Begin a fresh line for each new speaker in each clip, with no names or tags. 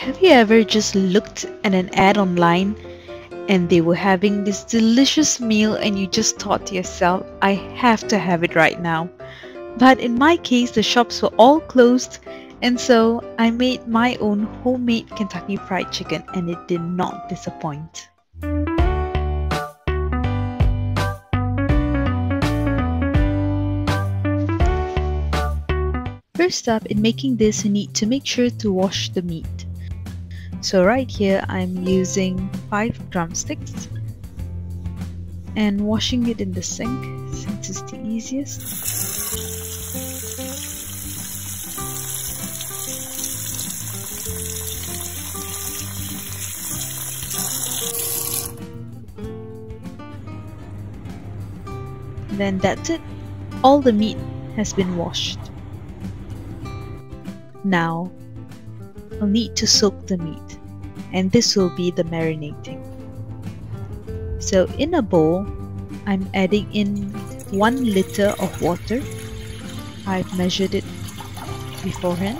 Have you ever just looked at an ad online and they were having this delicious meal and you just thought to yourself, I have to have it right now? But in my case, the shops were all closed, and so I made my own homemade Kentucky Fried Chicken, and it did not disappoint. First up, in making this, you need to make sure to wash the meat. So right here, I'm using 5 drumsticks and washing it in the sink since it's the easiest. Then that's it. All the meat has been washed. Now, I'll need to soak the meat, and this will be the marinating. So in a bowl, I'm adding in 1 liter of water. I've measured it beforehand.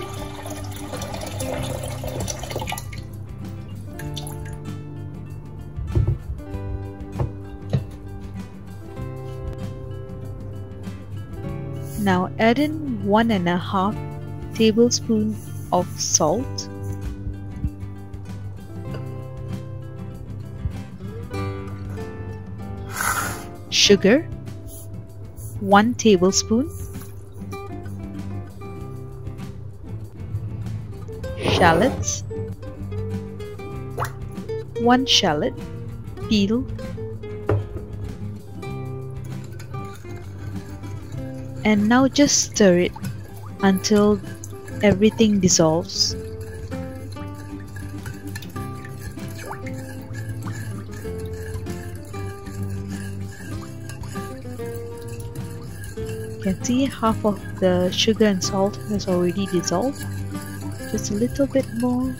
Now add in 1.5 tablespoons of salt, sugar, 1 tablespoon, shallots, 1 shallot, peel, and now just stir it until everything dissolves. You can see half of the sugar and salt has already dissolved. Just a little bit more.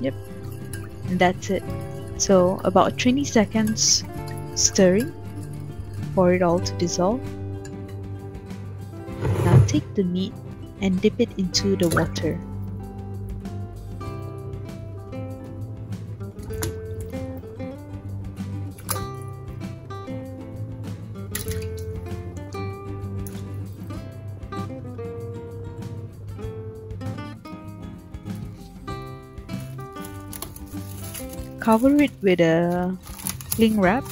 Yep, and that's it. So about 20 seconds stirring for it all to dissolve. Now take the meat and dip it into the water. Cover it with a cling wrap.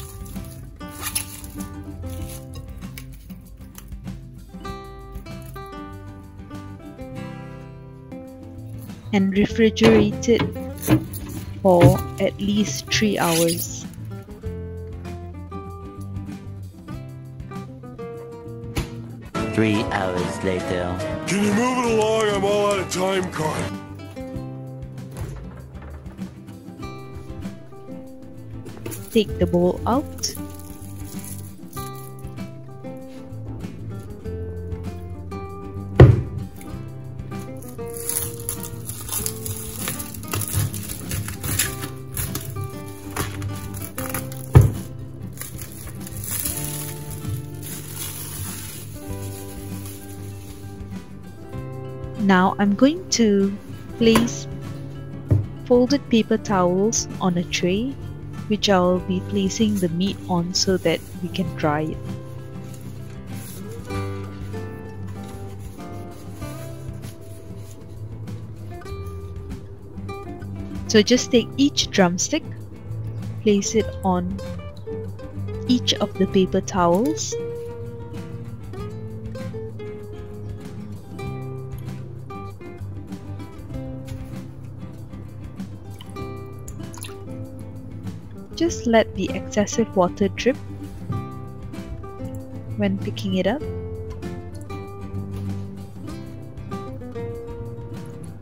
And refrigerate it for at least 3 hours.
Three hours later.
Can you move it along? I'm all out of time card.
Take the bowl out. Now I'm going to place folded paper towels on a tray, which I'll be placing the meat on so that we can dry it. So just take each drumstick, place it on each of the paper towels. Just let the excessive water drip when picking it up.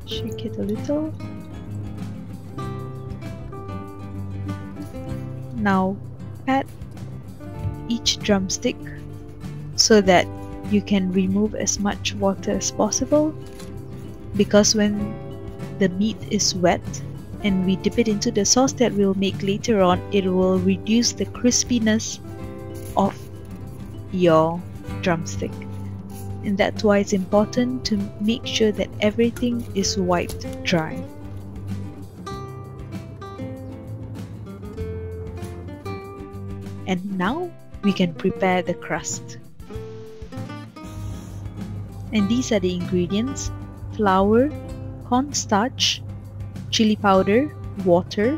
Shake it a little. Now pat each drumstick so that you can remove as much water as possible, because when the meat is wet and we dip it into the sauce that we'll make later on, it will reduce the crispiness of your drumstick. and that's why it's important to make sure that everything is wiped dry. And now we can prepare the crust. And these are the ingredients: flour, cornstarch, chili powder, water,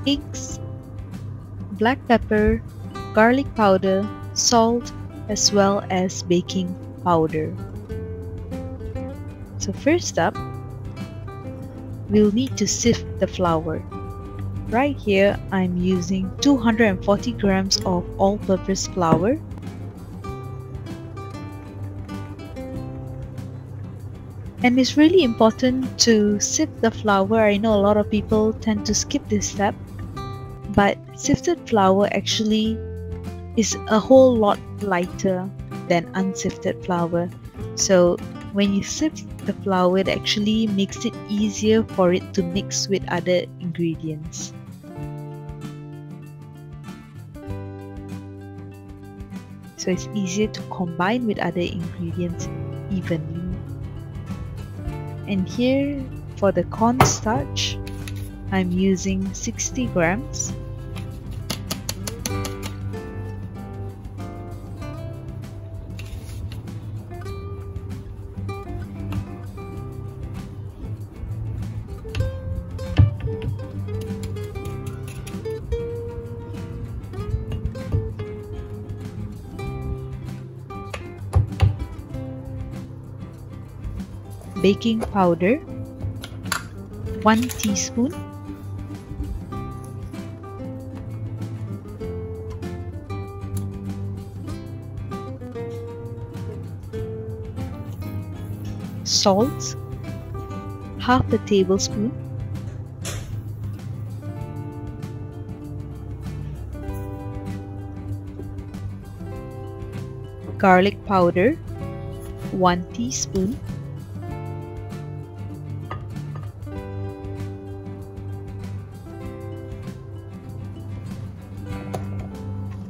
eggs, black pepper, garlic powder, salt, as well as baking powder. So first up, we'll need to sift the flour. Right here, I'm using 240 grams of all-purpose flour. And it's really important to sift the flour. I know a lot of people tend to skip this step, but sifted flour actually is a whole lot lighter than unsifted flour. So when you sift the flour, it actually makes it easier for it to mix with other ingredients. So it's easier to combine with other ingredients evenly. And here for the cornstarch, I'm using 60 grams. Baking powder, 1 teaspoon, salt, half a tablespoon, garlic powder, 1 teaspoon,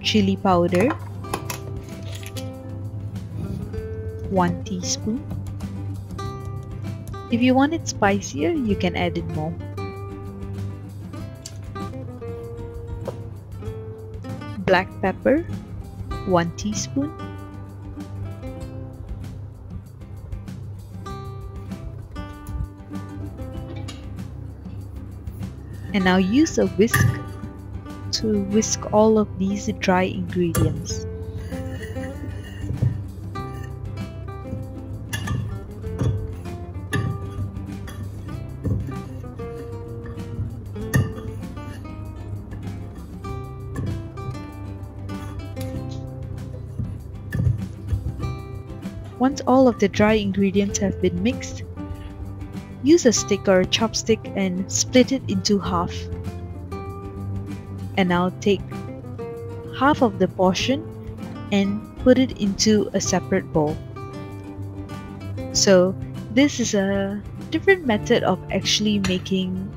chili powder, 1 teaspoon. If you want it spicier, you can add it more. Black pepper, 1 teaspoon. And now use a whisk to whisk all of these dry ingredients. Once all of the dry ingredients have been mixed, use a stick or a chopstick and split it into half. And now take half of the portion and put it into a separate bowl. So this is a different method of actually making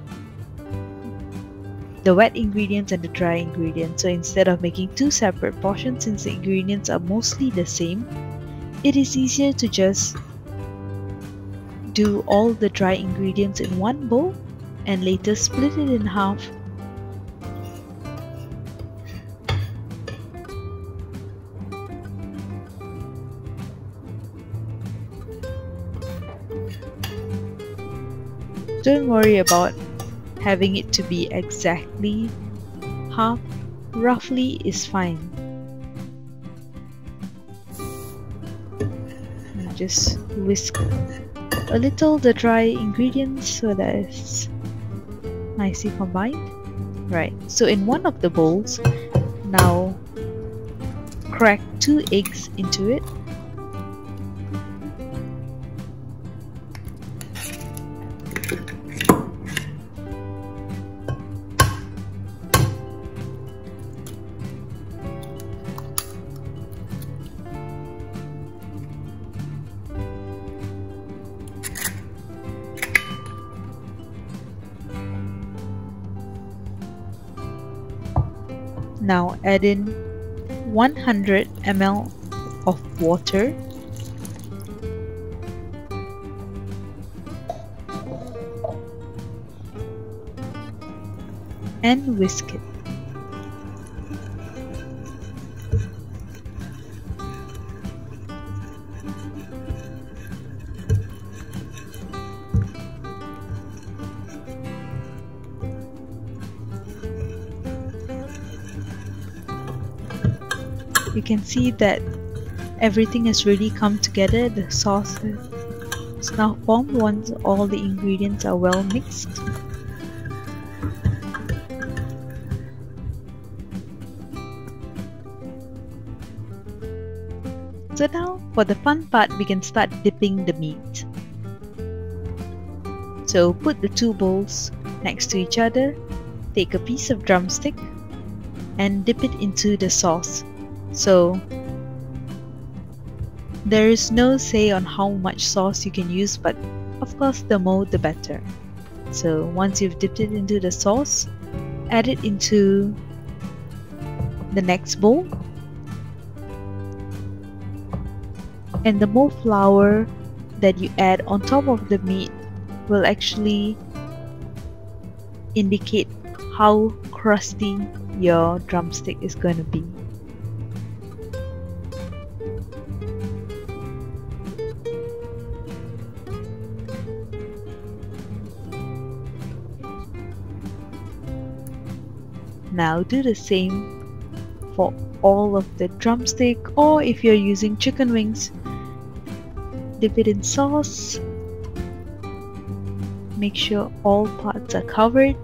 the wet ingredients and the dry ingredients. So instead of making 2 separate portions, since the ingredients are mostly the same, it is easier to just do all the dry ingredients in one bowl and later split it in half. Don't worry about having it to be exactly half, roughly is fine. And just whisk a little the dry ingredients so that it's nicely combined. Right, so in one of the bowls, now crack 2 eggs into it. Now add in 100 ml of water and whisk it. You can see that everything has really come together. The sauce is now formed once all the ingredients are well mixed. So now for the fun part, we can start dipping the meat. So put the two bowls next to each other, take a piece of drumstick and dip it into the sauce. So there is no say on how much sauce you can use, but of course the more the better. So once you've dipped it into the sauce, add it into the next bowl, and the more flour that you add on top of the meat will actually indicate how crusty your drumstick is going to be. Now do the same for all of the drumstick, or if you're using chicken wings, dip it in sauce, make sure all parts are covered,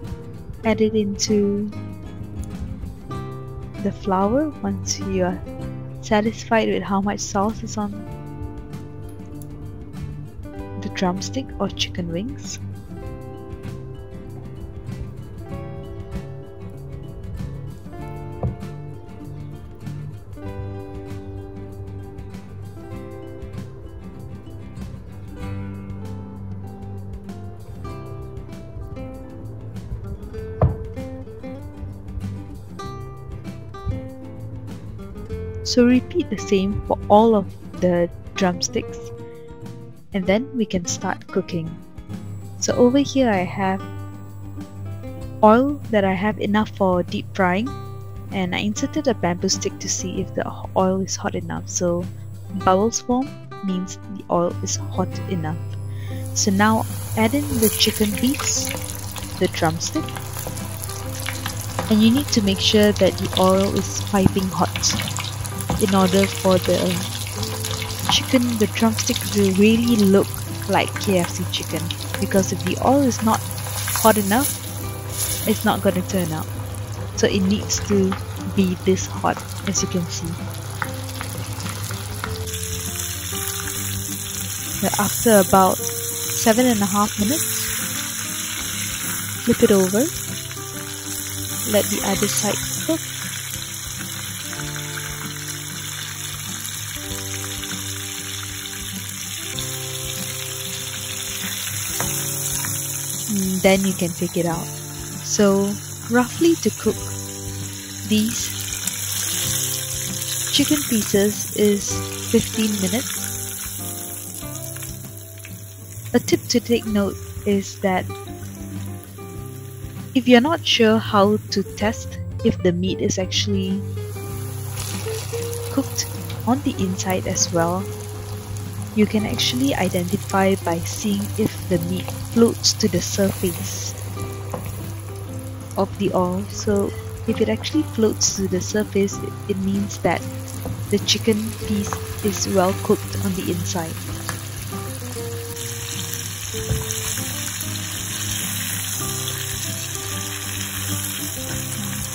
add it into the flour once you are satisfied with how much sauce is on the drumstick or chicken wings. So repeat the same for all of the drumsticks, and then we can start cooking. So over here I have oil that I have enough for deep frying, and I inserted a bamboo stick to see if the oil is hot enough. So bubbles form means the oil is hot enough. So now add in the chicken piece, the drumstick, and you need to make sure that the oil is piping hot in order for the chicken, the drumstick, to really look like KFC chicken, because if the oil is not hot enough, it's not going to turn out. So it needs to be this hot, as you can see. So after about 7.5 minutes, flip it over, let the other side cook. Then you can take it out. So roughly to cook these chicken pieces is 15 minutes. A tip to take note is that if you're not sure how to test if the meat is actually cooked on the inside as well, you can actually identify by seeing if the meat floats to the surface of the oil. So if it actually floats to the surface, it means that the chicken piece is well cooked on the inside.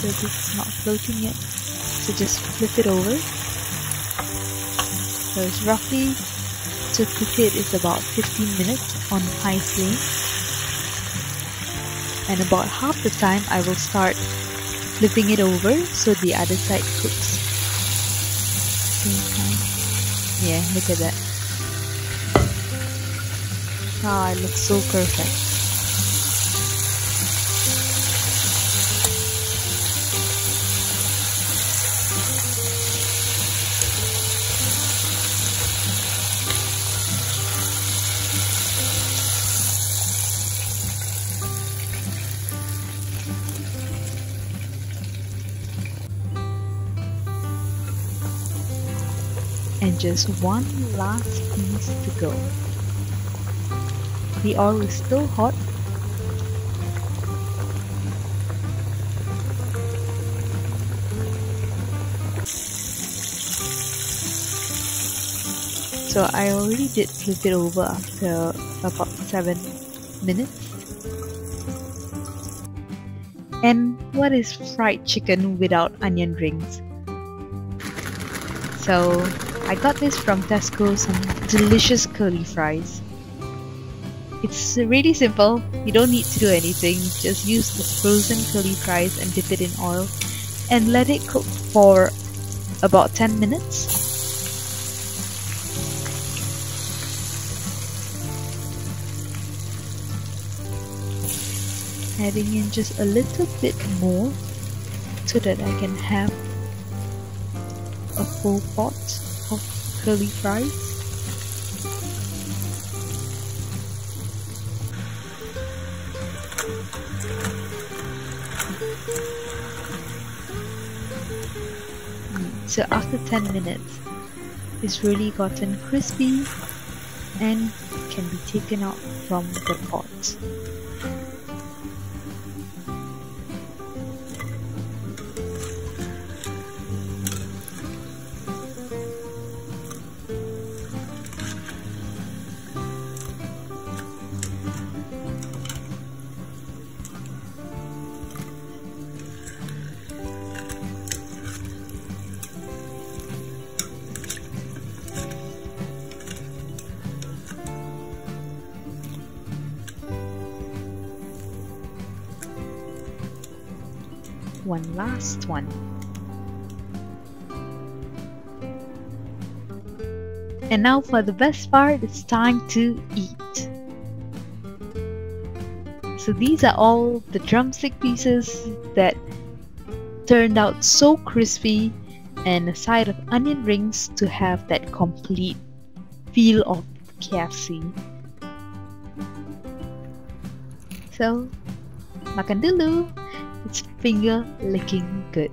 So this is not floating yet, so just flip it over. So it's roughly, to cook it is about 15 minutes on high flame, and about half the time I will start flipping it over so the other side cooks. Same time. Yeah, look at that. Ah, it looks so perfect. and just one last piece to go. The oil is still hot. So I already did flip it over after about 7 minutes. And what is fried chicken without onion rings? So I got this from Tesco, some delicious curly fries. It's really simple, you don't need to do anything, just use the frozen curly fries and dip it in oil and let it cook for about 10 minutes. Adding in just a little bit more so that I can have a full pot of curly fries. So after 10 minutes, it's really gotten crispy and can be taken out from the pot. One last one. And now for the best part, it's time to eat. So these are all the drumstick pieces that turned out so crispy, and a side of onion rings to have that complete feel of KFC. So, makan dulu. It's finger licking good.